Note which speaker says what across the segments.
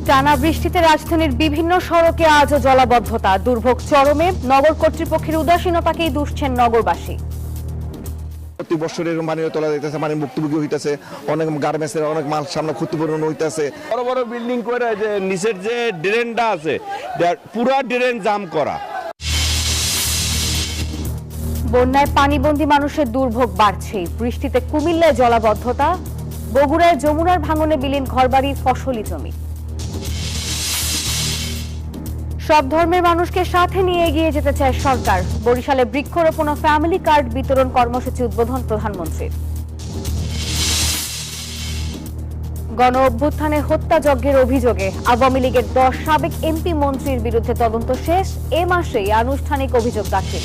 Speaker 1: টানা বৃষ্টিতে রাজধানীর বিভিন্ন সড়কে আজও জলাবদ্ধতা, দুর্ভোগ চরমে। নগর কর্তৃপক্ষের উদাসীনতাকেই দুষছেন নগরবাসী।
Speaker 2: প্রতি বছরের মানে তোলা যাইতেছে, মানে মুক্তভোগী হইতেছে, অনেক গার্মেন্টসের অনেক মাল সামনে ক্ষতিপূরণ হইতেছে।
Speaker 3: বড় বড় বিল্ডিং করে যে নিচের যে ড্রেনটা আছে পুরা ড্রেন জাম করা।
Speaker 1: বন্যায় পানিবন্দী মানুষের দুর্ভোগ বাড়ছেই। বৃষ্টিতে কুমিল্লায় জলাবদ্ধতা, বগুড়ায় যমুনার ভাঙনে বিলীন ঘরবাড়ি, ফসলি জমি। সব ধর্মের মানুষকে সাথে নিয়ে এগিয়ে যেতে চায় সরকার। বরিশালে বৃক্ষরোপণ ও ফ্যামিলি কার্ড বিতরণ কর্মসূচি উদ্বোধন প্রধানমন্ত্রীর। গণ অভ্যুত্থানে হত্যাযজ্ঞের অভিযোগে আওয়ামী লীগের 10 সাবেক এমপি মন্ত্রীর বিরুদ্ধে তদন্ত শেষ। এ মাসেই আনুষ্ঠানিক অভিযোগ দাখিল।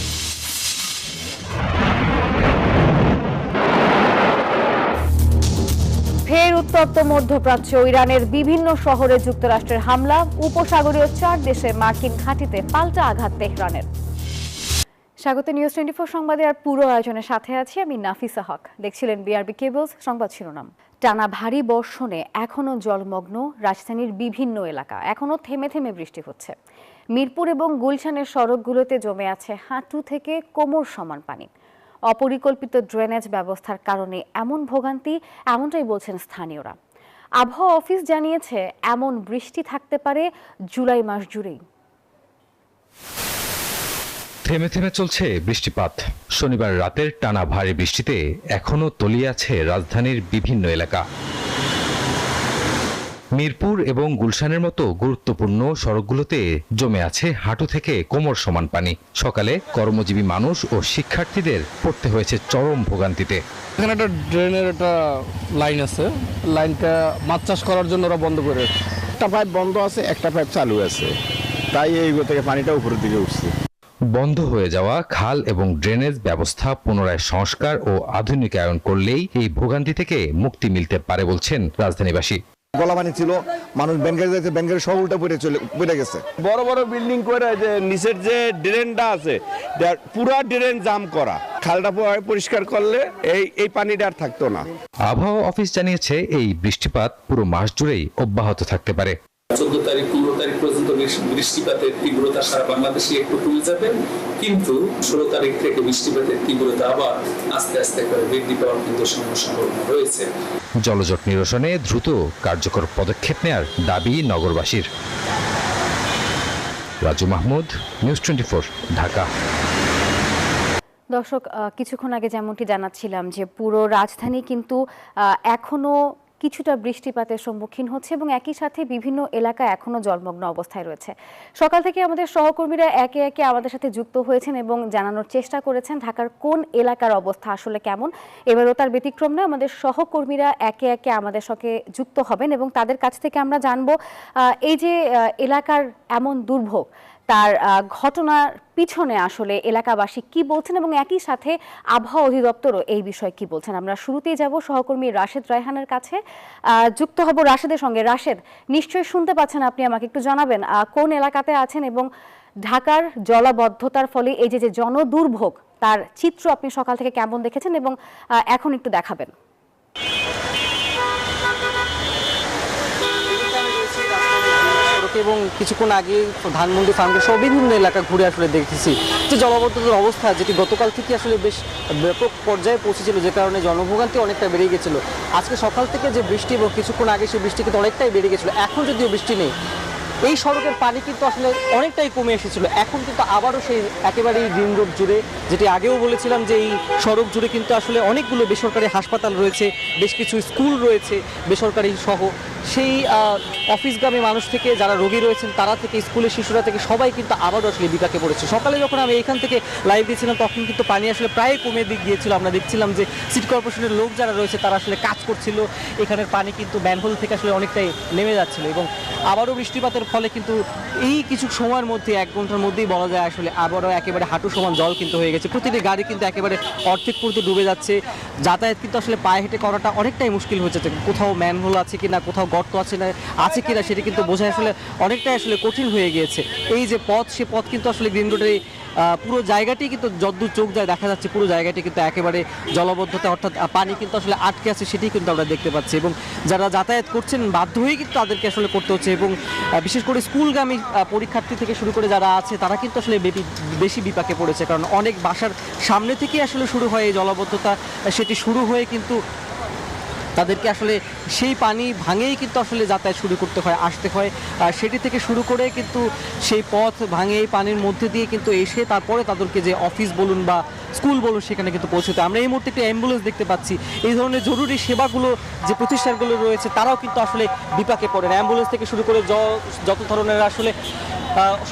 Speaker 1: ফের উত্তপ্ত মধ্যপ্রাচ্য। ইরানের বিভিন্ন শহরে যুক্তরাষ্ট্রের হামলা, উপসাগরীয় 4 দেশে মার্কিন ঘাঁটিতে পাল্টা আঘাত তেহরানের। স্বাগত নিউজ 24 সংবাদের আর পুরো আয়োজনের সাথে আছি আমি নাফিসা হক। দেখছিলেন বিআরবি কেবলস। সংবাদ শিরোনাম। টানা ভারী বর্ষণে এখনো জলমগ্ন রাজধানীর বিভিন্ন এলাকা। এখনো থেমে থেমে বৃষ্টি হচ্ছে। মিরপুর এবং গুলশানের সড়কগুলোতে জমে আছে হাঁটু থেকে কোমর সমান পানি। অপরিকল্পিত ড্রেনেজ ব্যবস্থার কারণে এমন ভোগান্তি, এমনটাই বলছেন স্থানীয়রা। আবহাওয়া অফিস জানিয়েছে এমন বৃষ্টি থাকতে পারে জুলাই মাস জুড়েই।
Speaker 4: থেমে থেমে চলছে বৃষ্টিপাত। শনিবার রাতের টানা ভারী বৃষ্টিতে এখনো তলিয়ে আছে রাজধানীর বিভিন্ন এলাকা। মিরপুর এবং গুলশানের মতো গুরুত্বপূর্ণ সড়কগুলোতে জমে আছে হাঁটু থেকে কোমর সমান পানি। সকালে কর্মজীবী মানুষ ও শিক্ষার্থীদের পড়তে হয়েছে চরম ভোগান্তিতে।
Speaker 5: এখানে একটা ড্রেনের একটা লাইন আছে, লাইনটা মাছ চাষ করার জন্য ওরা বন্ধ করে।
Speaker 2: একটা পাইপ বন্ধ আছে, একটা পাইপ চালু আছে, তাই এইগুলো থেকে পানিটা উপরের দিকে উঠছে।
Speaker 4: বন্ধ হয়ে যাওয়া খাল এবং ড্রেনেজ ব্যবস্থা পুনরায় সংস্কার ও আধুনিকায়ন করলেই এই ভোগান্তি থেকে মুক্তি মিলতে পারে বলছেন রাজধানীবাসী।
Speaker 2: গলা পানি ছিল, মানুষ ব্যাংকে যাইতে, ব্যাংকের সব উল্টা পড়ে গেছে।
Speaker 3: বড় বড় বিল্ডিং করে যে নিচের যে ড্রেনটা আছে পুরা ড্রেন জাম করা। খালটা পরিষ্কার করলে এই পানিটা আর থাকতো না।
Speaker 4: আবহাওয়া অফিস জানিয়েছে এই বৃষ্টিপাত পুরো মাস জুড়েই অব্যাহত থাকতে পারে।
Speaker 6: 14 তারিখ 15 তারিখ পর্যন্ত বৃষ্টিপাতের তীব্রতা সারা বাংলাদেশে একটু কমে যাবে, কিন্তু 16 তারিখ থেকে বৃষ্টিপাতের তীব্রতা আবার আস্তে আস্তে করে বৃদ্ধি পাওয়ার কিন্তু সম্ভাবনা রয়েছে।
Speaker 4: জলজট নিরসনে দ্রুত কার্যকর পদক্ষেপ নেয়ার দাবি নগরবাসীর। রাজু মাহমুদ, নিউজ 24, ঢাকা।
Speaker 1: দর্শক, কিছুক্ষণ আগে যেমনটি জানাচ্ছিলাম যে পুরো রাজধানী কিন্তু এখনো কিছুটা বৃষ্টিপাতের সম্মুখীন হচ্ছে এবং একই সাথে বিভিন্ন এলাকা এখনো জলমগ্ন অবস্থায় রয়েছে। সকাল থেকে আমাদের সহকর্মীরা একে একে আমাদের সাথে যুক্ত হয়েছেন এবং জানানোর চেষ্টা করেছেন ঢাকার কোন এলাকার অবস্থা আসলে কেমন। এবারও তার ব্যতিক্রম নয়, আমাদের সহকর্মীরা একে একে আমাদের সাথে যুক্ত হবেন এবং তাদের কাছ থেকে আমরা জানবো এই যে এলাকার এমন দুর্ভোগ, তার ঘটনার পিছনে আসলে এলাকাবাসী কি বলছেন এবং একই সাথে আবহাওয়া অধিদপ্তরও এই বিষয়ে কি বলছেন। আমরা শুরুতেই যাব সহকর্মী রাশেদ রায়হানের কাছে, যুক্ত হব রাশেদের সঙ্গে। রাশেদ, নিশ্চয়ই শুনতে পাচ্ছেন, আপনি আমাকে একটু জানাবেন কোন এলাকাতে আছেন এবং ঢাকার জলাবদ্ধতার ফলে এই যে জনদুর্ভোগ তার চিত্র আপনি সকাল থেকে কেমন দেখেছেন এবং এখন একটু দেখাবেন।
Speaker 5: এবং কিছুক্ষণ আগে ধানমন্ডি ফার্মগেট সহ বিভিন্ন এলাকা ঘুরে আসলে দেখেছি যে জলবদ্ধতার অবস্থা, যেটি গতকাল থেকে আসলে বেশ ব্যাপক পর্যায়ে পৌঁছেছিল, যে কারণে জনভোগান্তি অনেকটা বেড়ে গেছিল। আজকে সকাল থেকে যে বৃষ্টি এবং কিছুক্ষণ আগে সেই বৃষ্টি কিন্তু অনেকটাই বেড়ে গেছিলো। এখন যদিও বৃষ্টি নেই, এই সড়কের পানি কিন্তু আসলে অনেকটাই কমে এসেছিল। এখন কিন্তু আবারও সেই একেবারেই গ্রিন রোড জুড়ে, যেটি আগেও বলেছিলাম যে এই সড়ক জুড়ে কিন্তু আসলে অনেকগুলো বেসরকারি হাসপাতাল রয়েছে, বেশ কিছু স্কুল রয়েছে বেসরকারি সহ। সেই অফিসগামী মানুষ থেকে যারা রোগী রয়েছেন তারা থেকে স্কুলের শিশুরা থেকে সবাই কিন্তু আবারও আসলে বিপাকে পড়েছে। সকালে যখন আমি এখান থেকে লাইভ দিয়েছিলাম তখন কিন্তু পানি আসলে প্রায় কমে গিয়েছিল। আমরা দেখছিলাম যে সিটি কর্পোরেশনের লোক যারা রয়েছে তারা আসলে কাজ করছিল, এখানের পানি কিন্তু ম্যানহোল থেকে আসলে অনেকটাই নেমে যাচ্ছিল এবং আবারও বৃষ্টিপাতের ফলে কিন্তু এই কিছু সময়ের মধ্যে 1 ঘন্টার মধ্যেই বলা যায় আসলে আবারও একেবারে হাঁটু সমান জল কিন্তু হয়ে গেছে। প্রতিটি গাড়ি কিন্তু একেবারে অর্ধেক পর্যন্ত ডুবে যাচ্ছে। যাতায়াত কিন্তু আসলে পায়ে হেঁটে করাটা অনেকটাই মুশকিল হয়ে যাচ্ছে। কোথাও ম্যানহোল আছে কিনা, কোথাও গর্ত আছে কিনা সেটা কিন্তু বোঝা আসলে অনেকটাই আসলে কঠিন হয়ে গিয়েছে। এই যে পথ, সে পথ কিন্তু আসলে গ্রিন রোডের পুরো জায়গাটি কিন্তু যদ্দূর চোখ যায় দেখা যাচ্ছে পুরো জায়গাটি কিন্তু একেবারে জলবদ্ধতা, অর্থাৎ পানি কিন্তু আসলে আটকে আছে সেটি কিন্তু আমরা দেখতে পাচ্ছি। এবং যারা যাতায়াত করছেন বাধ্য হয়েই কিন্তু তাদেরকে আসলে করতে হচ্ছে। এবং বিশেষ করে স্কুলগামী পরীক্ষার্থী থেকে শুরু করে যারা আছে তারা কিন্তু আসলে বেশি বিপাকে পড়েছে, কারণ অনেক বাসার সামনে থেকেই আসলে শুরু হয় এই জলবদ্ধতা। সেটি শুরু হয়ে কিন্তু তাদেরকে আসলে সেই পানি ভাঙেই কিন্তু আসলে যাতায়াত শুরু করতে হয়, আসতে হয়। সেটি থেকে শুরু করে কিন্তু সেই পথ ভাঙে এই পানির মধ্যে দিয়ে কিন্তু এসে তারপরে তাদেরকে যে অফিস বলুন বা স্কুল বলুন সেখানে কিন্তু পৌঁছতে। আমরা এই মুহূর্তে একটি অ্যাম্বুলেন্স দেখতে পাচ্ছি। এই ধরনের জরুরি সেবাগুলো যে প্রতিষ্ঠানগুলো রয়েছে তারাও কিন্তু আসলে বিপাকে পড়েন। অ্যাম্বুলেন্স থেকে শুরু করে যত ধরনের আসলে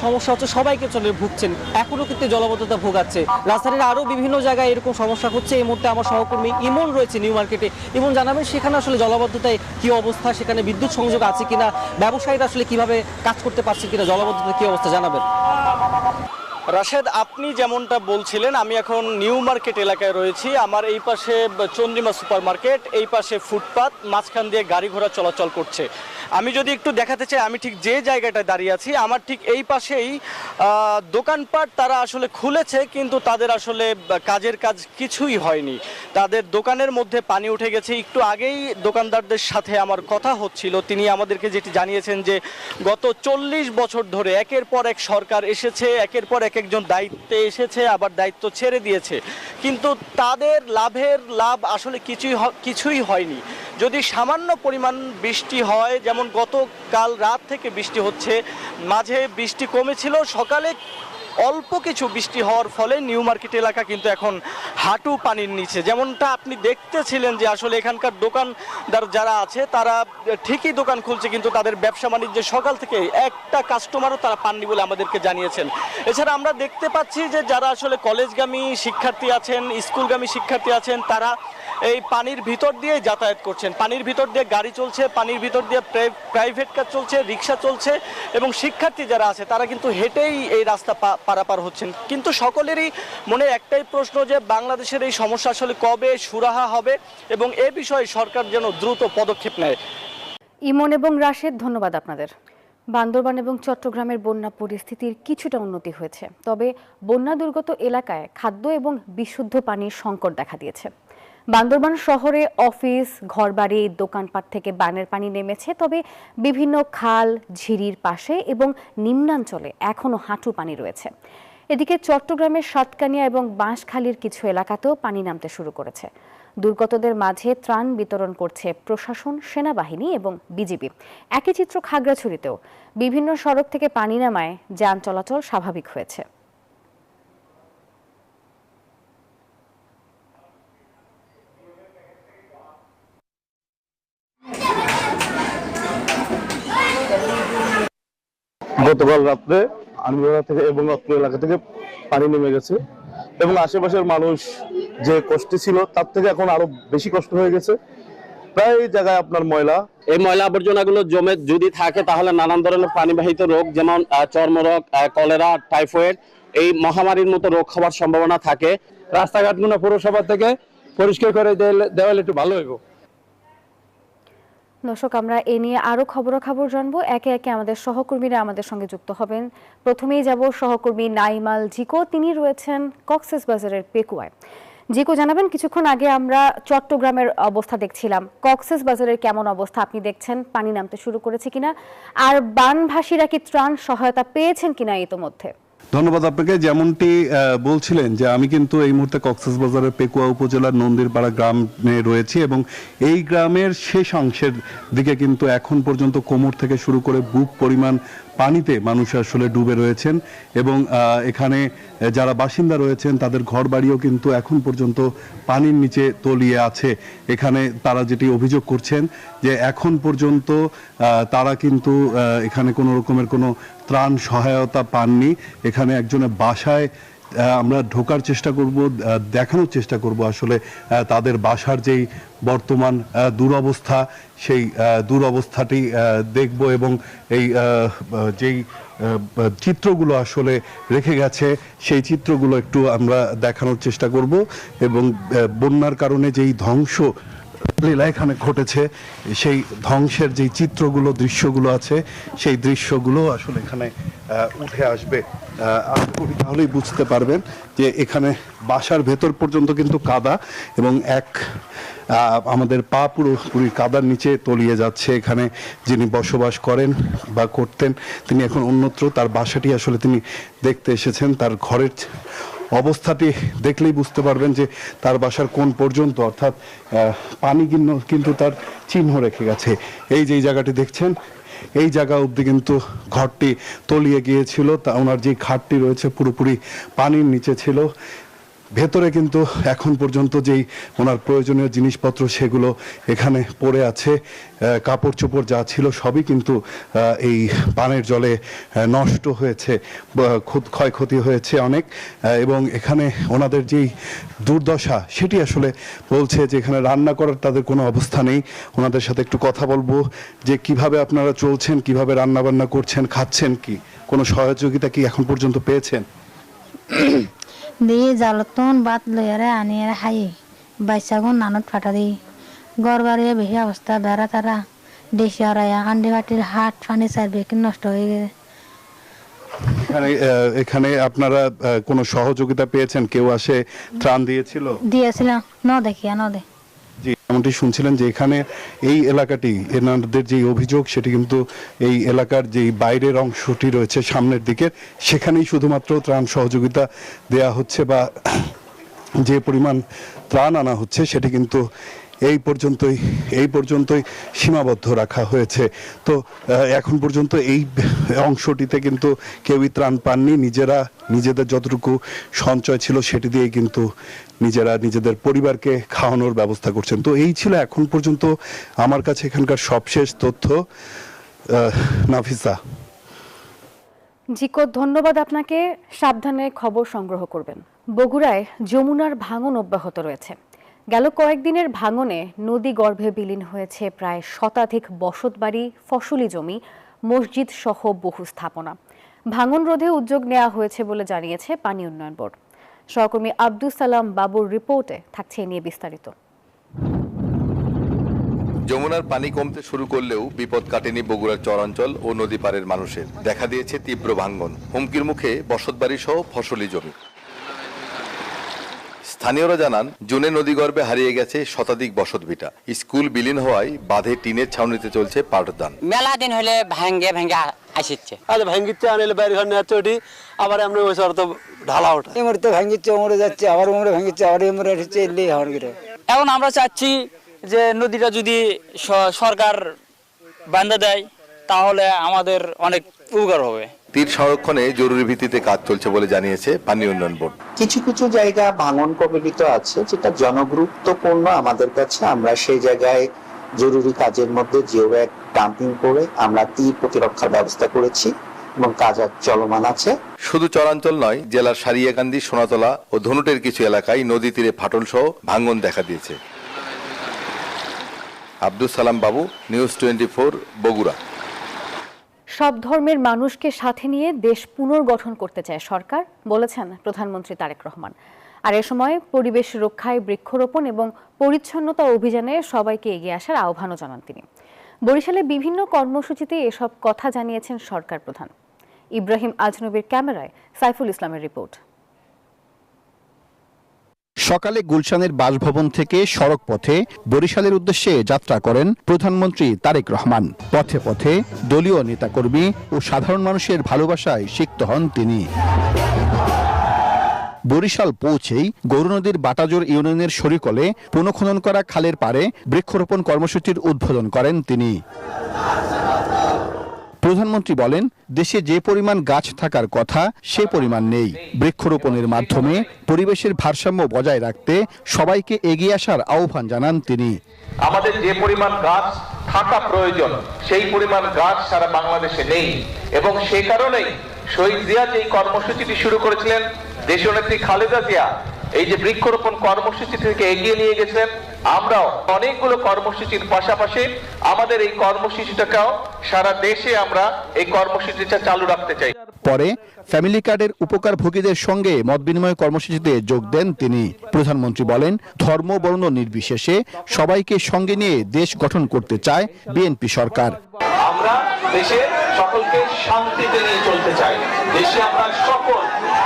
Speaker 5: সমস্যা হচ্ছে সবাইকে চলে ভুগছেন, এখনও কিন্তু জলবদ্ধতা ভোগাচ্ছে। রাজধানীর আরও বিভিন্ন জায়গায় এরকম সমস্যা হচ্ছে। এই মুহূর্তে আমার সহকর্মী ইমন রয়েছে নিউ মার্কেটে। ইমন, জানাবেন সেখানে আসলে জলবদ্ধতায় কী অবস্থা, সেখানে বিদ্যুৎ সংযোগ আছে কিনা, ব্যবসায়ীরা আসলে কিভাবে কাজ করতে পারছে কিনা, জলবদ্ধতার কী অবস্থা জানাবেন। রাশেদ, আপনি যেমনটা বলছিলেন, আমি এখন নিউ মার্কেট এলাকায় রয়েছি। আমার এই পাশে চন্দ্রিমা সুপার মার্কেট, এই পাশে ফুটপাত, মাঝখান দিয়ে গাড়ি ঘোড়া চলাচল করছে। আমি যদি একটু দেখাতে চাই, আমি ঠিক যে জায়গাটায় দাঁড়িয়ে আছি আমার ঠিক এই পাশেই দোকানপাট তারা আসলে খুলেছে, কিন্তু তাদের আসলে কাজের কাজ কিছুই হয়নি। তাদের দোকানের মধ্যে পানি উঠে গেছে। একটু আগেই দোকানদারদের সাথে আমার কথা হচ্ছিল, তিনি আমাদেরকে যেটি জানিয়েছেন যে গত 40 বছর ধরে একের পর এক সরকার এসেছে, একের পর একজন দায়িত্বে এসেছে, আবার দায়িত্ব ছেড়ে দিয়েছে, কিন্তু তাদের লাভ আসলে কিছুই হয়নি। যদি সামান্য পরিমাণ বৃষ্টি হয়, যেমন গতকাল রাত থেকে বৃষ্টি হচ্ছে, মাঝে বৃষ্টি কমেছিল, সকালে অল্প কিছু বৃষ্টি হওয়ার ফলে নিউ মার্কেট এলাকা কিন্তু এখন হাঁটু পানির নিচে। যেমনটা আপনি দেখতেছিলেন যে আসলে এখানকার দোকানদার যারা আছে তারা ঠিকই দোকান খুলছে, কিন্তু তাদের ব্যবসা বাণিজ্য সকাল থেকে একটা কাস্টমারও তারা পাননি বলে আমাদেরকে জানিয়েছেন। এছাড়া আমরা দেখতে পাচ্ছি যে যারা আসলে কলেজগামী শিক্ষার্থী আছেন, স্কুলগামী শিক্ষার্থী আছেন, তারা এই পানির ভিতর দিয়ে যাতায়াত করছেন। পানির ভিতর দিয়ে গাড়ি চলছে, পানির ভিতর দিয়ে প্রাইভেট কার চলছে, রিক্সা চলছে, এবং শিক্ষার্থী যারা আছে তারা কিন্তু হেঁটেই এই রাস্তা পারাপার হচ্ছেন। কিন্তু সকলেরই মনে একটাই প্রশ্ন যে বাংলাদেশের এই সমস্যা আসলে কবে সুরাহা হবে এবং এ বিষয়ে সরকার যেন দ্রুত পদক্ষেপ নেয়।
Speaker 1: ইমন এবং রাশেদ, ধন্যবাদ আপনাদের। বান্দরবান এবং চট্টগ্রামের বন্যা পরিস্থিতির কিছুটা উন্নতি হয়েছে, তবে বন্যা দুর্গত এলাকায় খাদ্য এবং বিশুদ্ধ পানির সংকট দেখা দিয়েছে। বান্দরবান শহরে অফিস, ঘরবাড়ি, দোকানপাট থেকে বানের পানি নেমেছে, তবে বিভিন্ন খাল, ঝিরির পাশে এবং নিম্নাঞ্চলে এখনও হাঁটু পানি রয়েছে। এদিকে চট্টগ্রামের সাতকানিয়া এবং বাঁশখালীর কিছু এলাকাতেও পানি নামতে শুরু করেছে। দুর্গতদের মাঝে ত্রাণ বিতরণ করছে প্রশাসন, সেনাবাহিনী এবং বিজিবি। একই চিত্র খাগড়াছড়িতেও বিভিন্ন সড়ক থেকে পানি নামায় যান চলাচল স্বাভাবিক হয়েছে।
Speaker 7: গতকাল রাত্রে আনন্দা থেকে এবং অত্র এলাকা থেকে পানি নেমে গেছে এবং আশেপাশের মানুষ যে কষ্টে ছিল তার থেকে এখন আরো বেশি কষ্ট হয়ে গেছে। প্রায় জায়গায় আপনার ময়লা,
Speaker 8: এই ময়লা আবর্জনাগুলো জমে যদি থাকে তাহলে নানান ধরনের পানিবাহিত রোগ, যেমন চর্মরোগ, কলেরা, টাইফয়েড, এই মহামারীর মতো রোগ হওয়ার সম্ভাবনা থাকে।
Speaker 9: রাস্তাঘাটগুলো পৌরসভা থেকে পরিষ্কার করে দেওয়ালে একটু ভালো হইব।
Speaker 1: দর্শক, আমরা এ নিয়ে আরো খবরাখবর জানবো। একে একে আমাদের সহকর্মীরা আমাদের সঙ্গে যুক্ত হবেন। প্রথমেই যাব সহকর্মী নাইমাল জিকো, তিনি রয়েছেন কক্সবাজারের পেকুয়ায়। জিকো, জানাবেন, কিছুক্ষণ আগে আমরা চট্টগ্রামের অবস্থা দেখছিলাম, কক্সবাজারের কেমন অবস্থা আপনি দেখছেন? পানি নামতে শুরু করেছে কিনা, আর বানভাসীরা কি ত্রাণ সহায়তা পেয়েছেন কিনা ইতোমধ্যে?
Speaker 10: ধন্যবাদ আপনাকে। যেমনটি বলছিলেন যে আমি কিন্তু এই মুহূর্তে কক্সবাজারের পেকুয়া উপজেলার নন্দীরপাড়া গ্রামে রয়েছি এবং এই গ্রামের শেষ অংশের দিকে কিন্তু এখন পর্যন্ত কোমর থেকে শুরু করে বুক পরিমাণ পানিতে মানুষ আসলে ডুবে রয়েছেন এবং এখানে যারা বাসিন্দা রয়েছেন তাদের ঘর বাড়িও কিন্তু এখন পর্যন্ত পানির নিচে তলিয়ে আছে। এখানে তারা যেটি অভিযোগ করছেন যে এখন পর্যন্ত তারা কিন্তু এখানে কোনো রকমের কোনো ত্রাণ সহায়তা পাননি। এখানে একজনের বাসায় আমরা ঢোকার চেষ্টা করব, দেখানোর চেষ্টা করব আসলে তাদের বাসার যেই বর্তমান দুরবস্থা, সেই দুরবস্থাটি দেখব এবং এই যেই চিত্রগুলো আসলে রেখে গেছে সেই চিত্রগুলো একটু আমরা দেখানোর চেষ্টা করব এবং বন্যার কারণে যেই ধ্বংস লীলা এখানে ঘটেছে সেই ধ্বংসের যেই চিত্রগুলো, দৃশ্যগুলো আছে সেই দৃশ্যগুলো আসলে এখানে উঠে আসবে। আপনি তাহলেই বুঝতে পারবেন যে এখানে বাসার ভেতর পর্যন্ত কিন্তু কাদা এবং আমাদের পা পুরোপুরি কাদার নিচে তলিয়ে যাচ্ছে। এখানে যিনি বসবাস করেন বা করতেন তিনি এখন অন্যত্র, তার বাসাটি আসলে তিনি দেখতে এসেছেন। তার ঘরের অবস্থাটি দেখলেই বুঝতে পারবেন যে তার বাসার কোন পর্যন্ত, অর্থাৎ পানি কিন্তু তার চিহ্ন রেখে গেছে। এই যে জায়গাটি দেখছেন এই জায়গা অবধি কিন্তু ঘরটি তলিয়ে গিয়েছিল, তা ওনার যে খাটটি রয়েছে পুরোপুরি পানির নিচে ছিল। ভেতরে কিন্তু এখন পর্যন্ত যেই ওনার প্রয়োজনীয় জিনিসপত্র সেগুলো এখানে পড়ে আছে, কাপড় চোপড় যা ছিল সবই কিন্তু এই পানের জলে নষ্ট হয়েছে, ক্ষয়ক্ষতি হয়েছে অনেক। এবং এখানে ওনাদের যেই দুর্দশা সেটি আসলে বলছে যে এখানে রান্না করার তাদের কোনো অবস্থা নেই। ওনাদের সাথে একটু কথা বলবো যে কিভাবে আপনারা চলছেন, কিভাবে রান্না বান্না করছেন, খাচ্ছেন, কি কোনো সহযোগিতা কি এখন পর্যন্ত পেয়েছেন?
Speaker 11: দিয়ে জালতন বাত লইয়ারে আনিয়ে খাই বাইসাগুন নানত ফাটা দিই গড় বাড়িয়ে বেশি অবস্থা বেড়া তারা দেশি হারাইয়া আন্ডি বাটির হাট ফানি চার বেকিন নষ্ট হয়ে গেছে।
Speaker 10: এখানে আপনারা কোনো সহযোগিতা পেয়েছেন? কেউ আসে ত্রাণ দিয়েছিল?
Speaker 11: দিয়েছিলাম দেখিয়া দেখ।
Speaker 10: জি, এমনটি শুনছিলেন যে এখানে এই এলাকাটি, এনাদের যে অভিযোগ সেটি কিন্তু এই এলাকার যেই বাইরের অংশটি রয়েছে সামনের দিকের, সেখানেই শুধুমাত্র ত্রাণ সহযোগিতা দেয়া হচ্ছে বা যে পরিমাণ ত্রাণ আনা হচ্ছে সেটি কিন্তু এই পর্যন্তই সীমাবদ্ধ রাখা হয়েছে। তো এখন পর্যন্ত এই অংশটিতে কিন্তু কেউই ত্রাণ পাননি। নিজেদের যতটুকু সঞ্চয় ছিল সেটি দিয়েই কিন্তু নিজেদের পরিবারকে খাওয়ানোর ব্যবস্থা করছেন। তো এই ছিল এখন পর্যন্ত আমার কাছে এখানকার সবশেষ তথ্য। নাফিসা।
Speaker 1: জিকো, ধন্যবাদ আপনাকে। সাবধানে খবর সংগ্রহ করবেন। বগুড়ায় যমুনার ভাঙন অব্যাহত রয়েছে। গেল কয়েকদিনের ভাঙনে নদী গর্ভে বিলীন হয়েছে প্রায় শতাধিক বসতবাড়ি, ফসলি জমি, মসজিদ সহ বহু স্থাপনা। ভাঙন রোধে উদ্যোগ নেওয়া হয়েছে বলে জানিয়েছে পানি উন্নয়ন বোর্ড। সহকর্মী আব্দুস সালাম বাবুর রিপোর্টে থাকছে এ নিয়ে বিস্তারিত।
Speaker 12: যমুনার পানি কমতে শুরু করলেও বিপদ কাটেনি বগুড়ার চরাঞ্চল ও নদী পাড়ের মানুষের। দেখা দিয়েছে তীব্র ভাঙন, হুমকির মুখে বসতবাড়ি সহ ফসলি জমি। স্থানীয়রা জানান, জুনে নদীগর্ভে হারিয়ে গেছে শতাধিক বসতভিটা। স্কুল বিলীন হওয়ায় বাঁধে টিনের ছাউনিতে চলছে পাঠদান।
Speaker 13: মেলা দিন হলে ভাঙ্গে আসছে,
Speaker 5: ভাঙ্গিচ্ছে আনলে বাইরে ঘর নেওয়া চটি, আবার আমরা ওই শহর তো ঢালা ওঠা
Speaker 13: এমরে তো ভাঙ্গিচ্ছে, ওমরে যাচ্ছে, আবার ওমরে ভাঙ্গিচ্ছে, আবার এমরে আসছে, এলেই হওয়ার গিরে। এখন আমরা চাচ্ছি যে নদীটা যদি সরকার বাঁধা দেয় তাহলে আমাদের অনেক উপকার হবে।
Speaker 12: তীর সংরক্ষণে জরুরি ভিত্তিতে কাজ চলছে বলে জানিয়েছে পানি উন্নয়ন বোর্ড।
Speaker 14: কিছু কিছু জায়গা ভাঙন কবলিত আছে যেটা জনগুরুত্বপূর্ণ আমাদের কাছে। আমরা সেই জায়গায় জরুরি কাজের মধ্যে জিওব্যাগ ডাম্পিং করে আমরা তীর প্রতিরক্ষার ব্যবস্থা করেছি এবং কাজ চলমান আছে।
Speaker 12: শুধু চরাঞ্চল নয়, জেলার সারিয়াকান্দি, সোনাতলা ও ধনুটের কিছু এলাকায় নদী তীরে ফাটল সহ ভাঙন দেখা দিয়েছে। আব্দুস সালাম বাবু, নিউজ 24, বগুড়া।
Speaker 1: সব ধর্মের মানুষকে সাথে নিয়ে দেশ পুনর্গঠন করতে চায় সরকার, বলেছেন প্রধানমন্ত্রী তারেক রহমান। আর এ সময় পরিবেশ রক্ষায় বৃক্ষরোপণ এবং পরিচ্ছন্নতা অভিযানে সবাইকে এগিয়ে আসার আহ্বানও জানান তিনি। বরিশালে বিভিন্ন কর্মসূচিতে এসব কথা জানিয়েছেন সরকার প্রধান। ইব্রাহিম আজনবীর ক্যামেরায় সাইফুল ইসলামের রিপোর্ট।
Speaker 15: সকালে গুলশানের বাসভবন থেকে সড়ক পথে বরিশালের উদ্দেশ্যে যাত্রা করেন প্রধানমন্ত্রী তারেক রহমান। পথে পথে দলীয় নেতাকর্মী ও সাধারণ মানুষের ভালোবাসায় সিক্ত হন তিনি। বরিশাল পৌঁছেই গৌরনদীর বাটাজোর ইউনিয়নের শরীকলে পুনঃখনন করা খালের পাড়ে বৃক্ষরোপণ কর্মসূচির উদ্বোধন করেন তিনি। প্রধানমন্ত্রী বলেন, দেশে যে পরিমাণ গাছ থাকার কথা সে পরিমাণ নেই। বৃক্ষরোপণের মাধ্যমে পরিবেশের ভারসাম্য বজায় রাখতে সবাইকে এগিয়ে আসার আহ্বান জানান তিনি।
Speaker 16: আমাদের যে পরিমাণ গাছ থাকা প্রয়োজন সেই পরিমাণ গাছ সারা বাংলাদেশে নেই এবং সেই কারণেই শহীদ জিয়া যে কর্মসূচিটি শুরু করেছিলেন দেশনেত্রী খালেদা জিয়া এই যে বৃক্ষরোপণ কর্মসূচি থেকে এগিয়ে নিয়ে গেছেন, আমরাও অনেকগুলো কর্মসূচির পাশাপাশি আমাদের এই কর্মসূচিটাকেও সারা দেশে আমরা এই কর্মসূচিটা চালু রাখতে চাই।
Speaker 15: পরে ফ্যামিলি কার্ডের উপকারভোগীদের সঙ্গে মতবিনিময় কর্মসূচিতে যোগ দেন তিনি। প্রধানমন্ত্রী বলেন, ধর্ম বর্ণ নির্বিশেষে সবাইকে সঙ্গে নিয়ে দেশ গঠন করতে চায় বিএনপি সরকার।
Speaker 16: আমরা দেশে সকলকে শান্তিতে নিয়ে চলতে চাই। দেশে আমরা সকল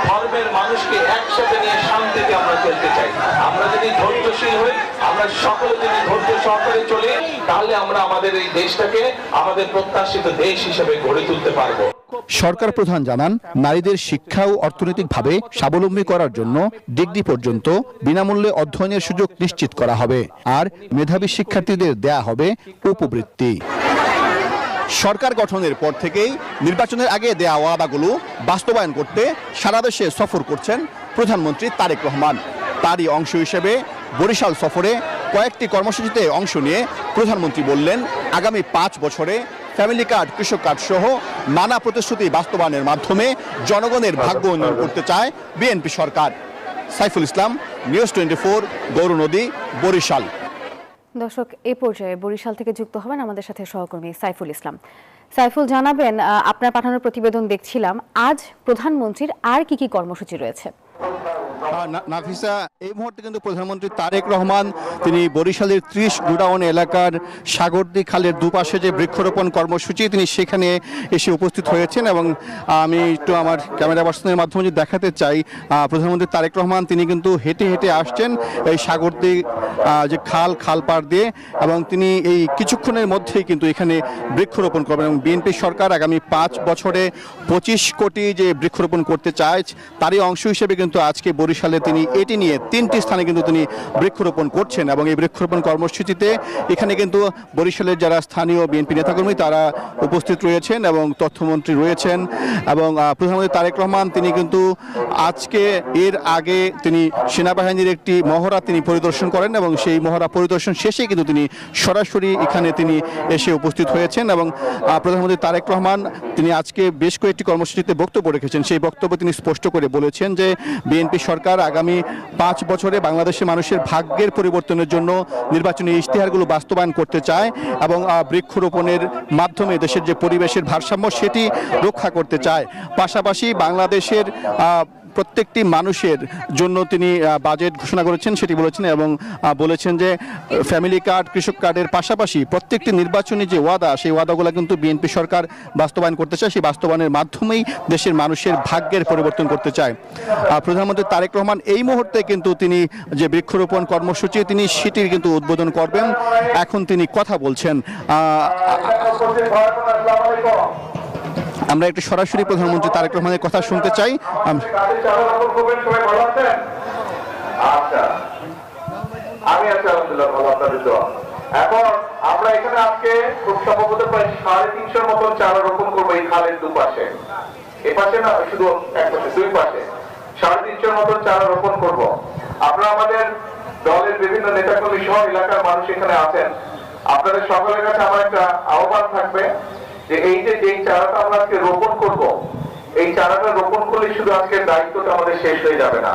Speaker 16: ধর্মের মানুষকে একসাথে নিয়ে শান্তিতে আমরা চলতে চাই। আমরা যদি ধৈর্যশীল হই, আমরা সকলে যদি ধৈর্য সহকারে চলি, তাহলে আমরা আমাদের এই দেশটাকে আমাদের প্রত্যাশিত দেশ হিসেবে গড়ে তুলতে পারবো।
Speaker 15: সরকার প্রধান জানান, নারীদের শিক্ষা ও অর্থনৈতিকভাবে স্বাবলম্বী করার জন্য ডিগ্রি পর্যন্ত বিনামূল্যে অধ্যয়নের সুযোগ নিশ্চিত করা হবে, আর মেধাবী শিক্ষার্থীদের দেয়া হবে উপবৃত্তি। সরকার গঠনের পর থেকেই নির্বাচনের আগে দেয়া ওয়াদাগুলো বাস্তবায়ন করতে সারা দেশে সফর করছেন প্রধানমন্ত্রী তারেক রহমান। তারই অংশ হিসেবে বরিশাল সফরে কয়েকটি কর্মসূচিতে অংশ নিয়ে প্রধানমন্ত্রী বললেন, আগামী 5 বছরে ফ্যামিলি কার্ড, কৃষক কার্ড সহ নানা প্রতিশ্রুতি বাস্তবায়নের মাধ্যমে জনগণের ভাগ্য উন্নয়ন করতে চায় বিএনপি সরকার। সাইফুল ইসলাম, নিউজ 24, গৌরনদী, বরিশাল।
Speaker 1: দর্শক, এ পর্যায়ে বরিশাল থেকে যুক্ত হবেন আমাদের সাথে সহকর্মী সাইফুল ইসলাম। সাইফুল, জানাবেন, আপনার পাঠানোর প্রতিবেদন দেখছিলাম, আজ প্রধানমন্ত্রীর আর কি কি কর্মসূচি রয়েছে?
Speaker 15: নাফিসা, এই মুহূর্তে কিন্তু প্রধানমন্ত্রী তারেক রহমান তিনি বরিশালের 30 গোডাউন এলাকার সাগরদী খালের দুপাশে যে বৃক্ষরোপণ কর্মসূচি, তিনি সেখানে এসে উপস্থিত হয়েছেন এবং আমি একটু আমার ক্যামেরা পার্সনের মাধ্যমে যদি দেখাতে চাই, প্রধানমন্ত্রী তারেক রহমান তিনি কিন্তু হেঁটে হেঁটে আসছেন এই সাগরদী যে খাল পাড় দিয়ে, এবং তিনি এই কিছুক্ষণের মধ্যেই কিন্তু এখানে বৃক্ষরোপণ করবেন। এবং বিএনপি সরকার আগামী 5 বছরে 25 কোটি যে বৃক্ষরোপণ করতে চায়, তারই অংশ হিসেবে কিন্তু আজকে বরিশালে তিনি এটি নিয়ে 3টি স্থানে কিন্তু তিনি বৃক্ষরোপণ করছেন। এবং এই বৃক্ষরোপণ কর্মসূচিতে এখানে কিন্তু বরিশালের যারা স্থানীয় বিএনপি নেতাকর্মী তারা উপস্থিত রয়েছেন এবং তথ্যমন্ত্রী রয়েছেন। এবং প্রধানমন্ত্রী তারেক রহমান তিনি কিন্তু আজকে এর আগে তিনি সেনাবাহিনীর একটি মহড়া তিনি পরিদর্শন করেন এবং সেই মহড়া পরিদর্শন শেষে কিন্তু তিনি সরাসরি এখানে তিনি এসে উপস্থিত হয়েছেন। এবং প্রধানমন্ত্রী তারেক রহমান তিনি আজকে বেশ কয়েকটি কর্মসূচিতে বক্তব্য রেখেছেন। সেই বক্তব্যে তিনি স্পষ্ট করে বলেছেন যে বিএনপি সরকার আগামী 5 বছরে বাংলাদেশের মানুষের ভাগ্যের পরিবর্তনের জন্য নির্বাচনী ইশতেহারগুলো বাস্তবায়ন করতে চায় এবং বৃক্ষরোপণের মাধ্যমে দেশের যে পরিবেশের ভারসাম্য সেটি রক্ষা করতে চায়। পাশাপাশি বাংলাদেশের প্রত্যেকটি মানুষের জন্য তিনি বাজেট ঘোষণা করেছেন সেটি বলেছেন এবং বলেছেন যে ফ্যামিলি কার্ড, কৃষক কার্ডের পাশাপাশি প্রত্যেকটি নির্বাচনী যে ওয়াদা, সেই ওয়াদাগুলো কিন্তু বিএনপি সরকার বাস্তবায়ন করতে চায়। সেই বাস্তবায়নের মাধ্যমেই দেশের মানুষের ভাগ্যের পরিবর্তন করতে চায়। প্রধানমন্ত্রী তারেক রহমান এই মুহূর্তে কিন্তু তিনি যে বৃক্ষরোপণ কর্মসূচি তিনি সেটির কিন্তু উদ্বোধন করবেন। এখন তিনি কথা বলছেন। আমরা একটু সরাসরি প্রধানমন্ত্রী তারেক রহমানের কথা শুনতে চাই।
Speaker 16: এখন আমরা এখানে আজকে খুব সম্ভবত প্রায় 350 মতন চারা রোপণ করবো এই খালের দুপাশে, এ পাশে না, শুধু এক পাশে, 2 পাশে 350 মতন চারা রোপণ করব। আপনারা আমাদের দলের বিভিন্ন নেতাকর্মী সহ এলাকার মানুষ এখানে আছেন, আপনাদের সকলের কাছে আমার একটা আহ্বান থাকবে যে এই যে চারাটা আমরা আজকে রোপণ করব, এই চারাটা রোপণ করলে শুধু আজকের দায়িত্বটা আমাদের শেষ হয়ে যাবে না।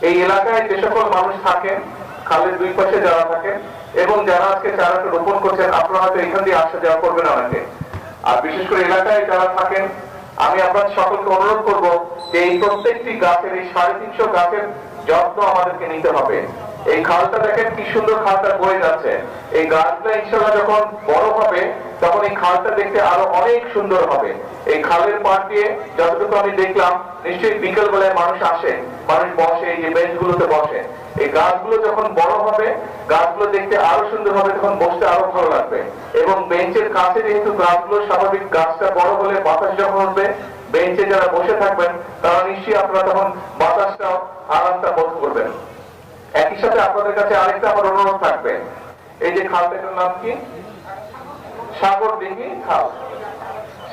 Speaker 16: এই এলাকায় যে সকল মানুষ থাকেন, খালের 2 পাশে যারা থাকেন এবং যারা আজকে চারাটা রোপণ করছেন, আপনারা হয়তো এখান দিয়ে আসা যাওয়া করবেন অনেকে, আর বিশেষ করে এলাকায় যারা থাকেন, আমি আপনাদের সকলকে অনুরোধ করব যে এই প্রত্যেকটি গাছের, এই 350 গাছের যত্ন আমাদেরকে নিতে হবে। এই খালটা দেখেন কি সুন্দর খালটা বয়ে যাচ্ছে, এই গাছটা ইনশাআল্লাহ যখন বড় হবে তখন এই খালটা দেখতে আরো অনেক সুন্দর হবে। এই খালের পাড় দিয়ে যতটুকু আমি দেখলাম, নিশ্চয়ই বিকেল বেলায় মানুষ আসে, মানুষ বসে, এই যে বেঞ্চগুলোতে বসে। এই গাছগুলো যখন বড় হবে, গাছগুলো দেখতে আরো সুন্দর হবে, তখন বসতে আরো ভালো লাগবে। এবং বেঞ্চের কাছে যেহেতু গাছগুলো স্বাভাবিক, গাছটা বড় হলে বাতাস যখন উঠবে, বেঞ্চে যারা বসে থাকবেন তারা নিশ্চয়ই আপনারা তখন বাতাসটা আরামটা বোধ করবেন। একই সাথে আপনাদের কাছে আরেকটা আমার অনুরোধ থাকবে, এই যে খালটার নাম কি, সাগরদিঘি খাল।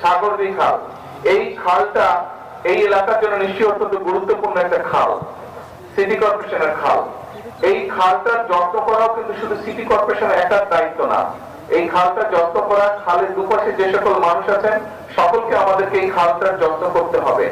Speaker 16: সাগরদিঘি খাল, এই খালটা এই এলাকার জন্য নিশ্চয়ই অত্যন্ত গুরুত্বপূর্ণ একটা খাল, সিটি কর্পোরেশনের খাল। এই খালটার যত্ন করাও কিন্তু শুধু সিটি কর্পোরেশনের একার দায়িত্ব না, এই খালটা যত্ন করা, খালের দুপাশে যে সকল মানুষ আছেন সকলকে আমাদেরকে এই খালটার যত্ন করতে হবে।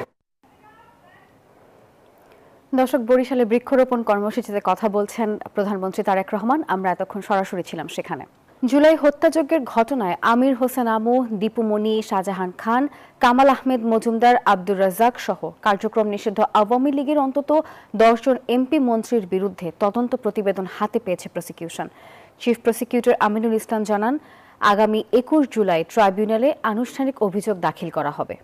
Speaker 1: দর্শক, বরিশালে বৃক্ষরোপণ কর্মসূচিতে কথা বলছেন প্রধানমন্ত্রী তারেক রহমান। আমরা এতক্ষণ সরাসরি ছিলাম সেখানে। জুলাই হত্যাযজ্ঞের ঘটনায় আমির হোসেন আমু, দীপু মনি, শাহজাহান খান, কামাল আহমেদ মজুমদার, আব্দুর রাজ্জাক সহ কার্যক্রম নিষিদ্ধ আওয়ামী লীগের অন্তত 10 জন এমপি মন্ত্রীর বিরুদ্ধে তদন্ত প্রতিবেদন হাতে পেয়েছে prosecution. Chief prosecutor Aminul Islam জানান, আগামী 21 জুলাই ট্রাইব্যুনালে আনুষ্ঠানিক অভিযোগ দাখিল করা হবে।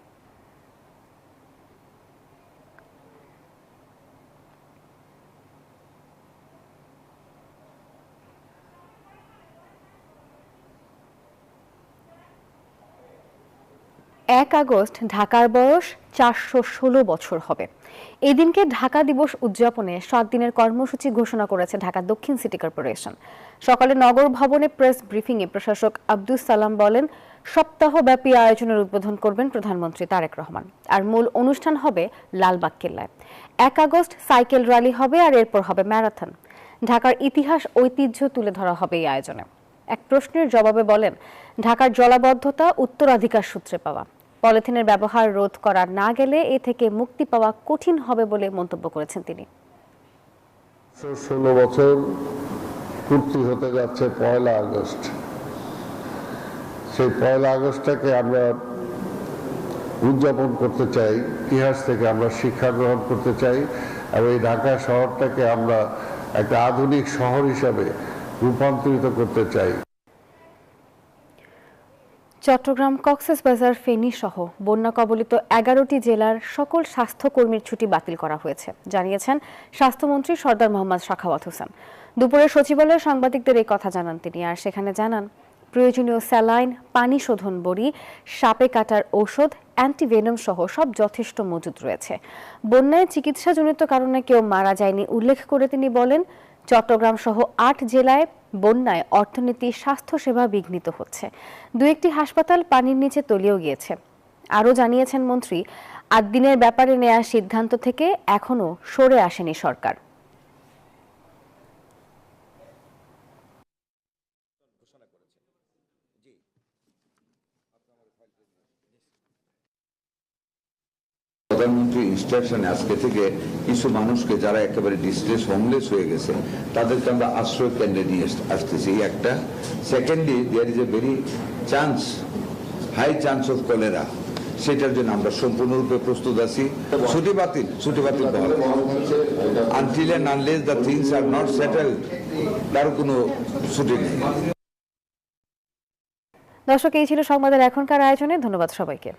Speaker 1: এক আগস্ট ঢাকার বয়স 416 বছর হবে। এই দিনকে ঢাকা দিবস উদযাপনে 7 দিনের কর্মসূচি ঘোষণা করেছে ঢাকা দক্ষিণ সিটি কর্পোরেশন। সকালে নগর ভবনে প্রেস ব্রিফিংয়ে প্রশাসক আব্দুস সালাম বলেন, সপ্তাহব্যাপী আয়োজনের উদ্বোধন করবেন প্রধানমন্ত্রী তারেক রহমান। আর মূল অনুষ্ঠান হবে লালবাগ কেল্লায়। 1 আগস্ট সাইকেল র্যালি হবে আর এরপর হবে ম্যারাথন। ঢাকার ইতিহাস ঐতিহ্য তুলে ধরা হবে এই আয়োজনে। এক প্রশ্নের জবাবে বলেন, ঢাকার জলাবদ্ধতা উত্তরাধিকার সূত্রে পাওয়া। পলিথিনের ব্যবহার রোধ করা না গেলে এ থেকে মুক্তি পাওয়া কঠিন হবে বলে মন্তব্য করেছেন তিনি।
Speaker 17: 16 বছর পূর্তি হতে যাচ্ছে 1 আগস্ট। সেই 1 আগস্টটাকে আমরা উদযাপন করতে চাই, ইতিহাস থেকে আমরা শিক্ষা গ্রহণ করতে চাই এবং এই ঢাকা শহরটাকে আমরা একটা আধুনিক শহর হিসাবে রূপান্তরিত করতে চাই।
Speaker 1: চট্টগ্রাম, কক্সবাজার, ফেনী সহ বন্যা কবলিত 11টি জেলার সকল স্বাস্থ্যকর্মীর ছুটি বাতিল করা হয়েছে, জানিয়েছেন স্বাস্থ্যমন্ত্রী সরদার মোহাম্মদ সাখাওয়াত হোসেন। দুপুরে সচিবালয়ে সাংবাদিকদের এই কথা জানান তিনি। আর সেখানে জানান, প্রয়োজনীয় স্যালাইন, পানি শোধন বড়ি, সাপে কাটার ঔষধ, অ্যান্টিভেনম সহ সব যথেষ্ট মজুদ রয়েছে। বন্যায় চিকিৎসাজনিত কারণে কেউ মারা যায়নি উল্লেখ করে তিনি বলেন, চট্টগ্রাম সহ 8 জেলায় বন্যায় অর্থনীতি, স্বাস্থ্যসেবা বিঘ্নিত হচ্ছে। 2-1টি হাসপাতাল পানির নিচে তলিয়েও গিয়েছে। আরও জানিয়েছেন মন্ত্রী, 8 দিনের ব্যাপারে নেওয়া সিদ্ধান্ত থেকে এখনও সরে আসেনি সরকার।
Speaker 18: প্রধানমন্ত্রী ইনস্ট্রাকশন আজকে থেকে কিছু মানুষকে যারা একেবারে ডিস্ট্রেস হোমলেস হয়ে গেছে তাদেরকে আমরা আশ্রয় কেন্দ্রে নিয়ে আসতেছি, এই একটা। Secondly, there is a very high chance of cholera, সেটার জন্য আমরা সম্পূর্ণরূপে প্রস্তুত আছি। ছুটি বাতিল until and unless the things are not settled, তার কোনো ছুটি নেই।
Speaker 1: দর্শক, এই ছিল সংবাদের এখনকার আয়োজনে। ধন্যবাদ সবাইকে।